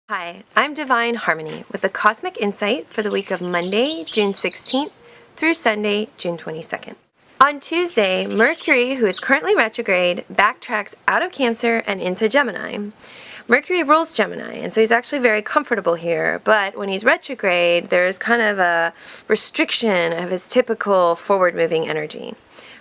Hi, I'm Divine Harmony with the Cosmic Insight for the week of Monday, June 16th through Sunday, June 22nd. On Tuesday, Mercury, who is currently retrograde, backtracks out of Cancer and into Gemini. Mercury rules Gemini, and so he's actually very comfortable here, but when he's retrograde, there's kind of a restriction of his typical forward-moving energy.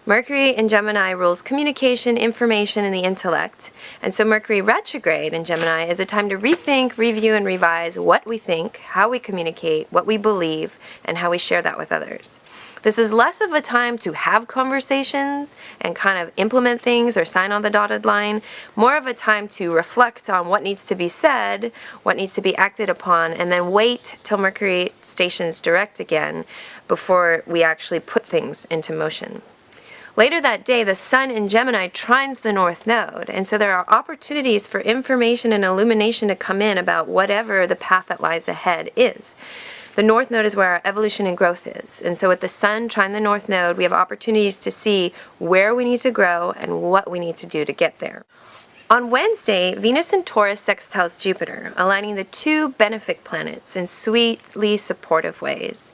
Mercury in Gemini rules communication, information, and the intellect. And so Mercury retrograde in Gemini is a time to rethink, review, and revise what we think, how we communicate, what we believe, and how we share that with others. This is less of a time to have conversations and kind of implement things or sign on the dotted line, more of a time to reflect on what needs to be said, what needs to be acted upon, and then wait till Mercury stations direct again before we actually put things into motion. Later that day, the Sun in Gemini trines the North Node, and so there are opportunities for information and illumination to come in about whatever the path that lies ahead is. The North Node is where our evolution and growth is, and so with the Sun trining the North Node, we have opportunities to see where we need to grow and what we need to do to get there. On Wednesday, Venus in Taurus sextiles Jupiter, aligning the two benefic planets in sweetly supportive ways.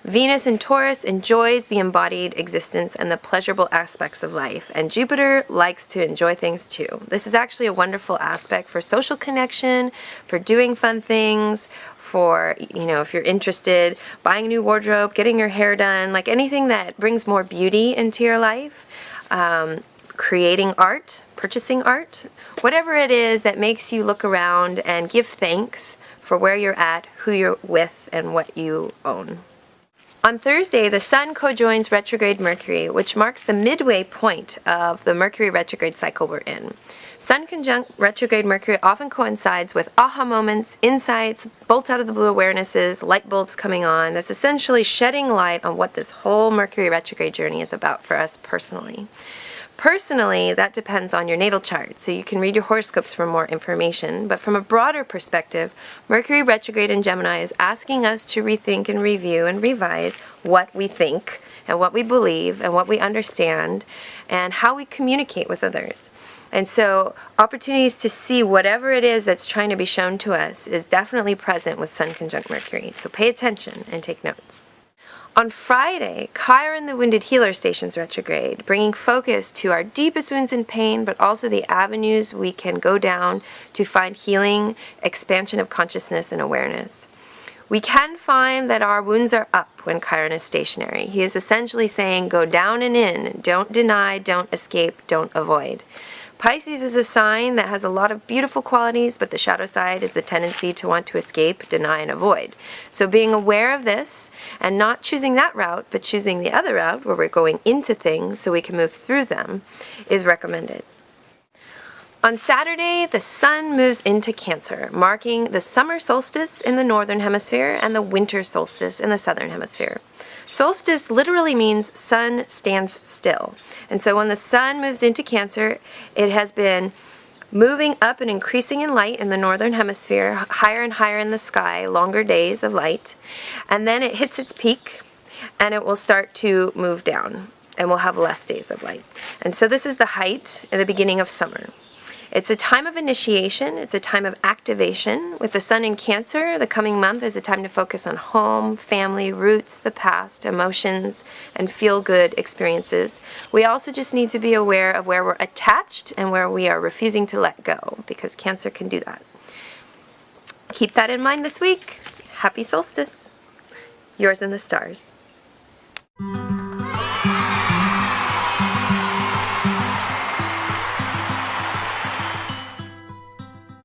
Venus in Taurus enjoys the embodied existence and the pleasurable aspects of life, and Jupiter likes to enjoy things too. This is actually a wonderful aspect for social connection, for doing fun things, for, if you're interested, buying a new wardrobe, getting your hair done, like anything that brings more beauty into your life, creating art, purchasing art, whatever it is that makes you look around and give thanks for where you're at, who you're with, and what you own. On Thursday, the Sun co-joins retrograde Mercury, which marks the midway point of the Mercury retrograde cycle we're in. Sun conjunct retrograde Mercury often coincides with aha moments, insights, bolt out of the blue awarenesses, light bulbs coming on. That's essentially shedding light on what this whole Mercury retrograde journey is about for us personally. Personally, that depends on your natal chart, so you can read your horoscopes for more information. But from a broader perspective, Mercury retrograde in Gemini is asking us to rethink and review and revise what we think and what we believe and what we understand and how we communicate with others. And so opportunities to see whatever it is that's trying to be shown to us is definitely present with Sun conjunct Mercury. So pay attention and take notes. On Friday, Chiron the Wounded Healer stations retrograde, bringing focus to our deepest wounds and pain, but also the avenues we can go down to find healing, expansion of consciousness and awareness. We can find that our wounds are up when Chiron is stationary. He is essentially saying, go down and in, don't deny, don't escape, don't avoid. Pisces is a sign that has a lot of beautiful qualities, but the shadow side is the tendency to want to escape, deny, and avoid. So being aware of this and not choosing that route, but choosing the other route where we're going into things so we can move through them is recommended. On Saturday, the Sun moves into Cancer, marking the summer solstice in the northern hemisphere and the winter solstice in the southern hemisphere. Solstice literally means sun stands still. And so when the Sun moves into Cancer, it has been moving up and increasing in light in the northern hemisphere, higher and higher in the sky, longer days of light. And then it hits its peak and it will start to move down and we'll have less days of light. And so this is the height and the beginning of summer. It's a time of initiation, it's a time of activation. With the Sun in Cancer, the coming month is a time to focus on home, family, roots, the past, emotions, and feel-good experiences. We also just need to be aware of where we're attached and where we are refusing to let go, because Cancer can do that. Keep that in mind this week. Happy solstice. Yours in the stars.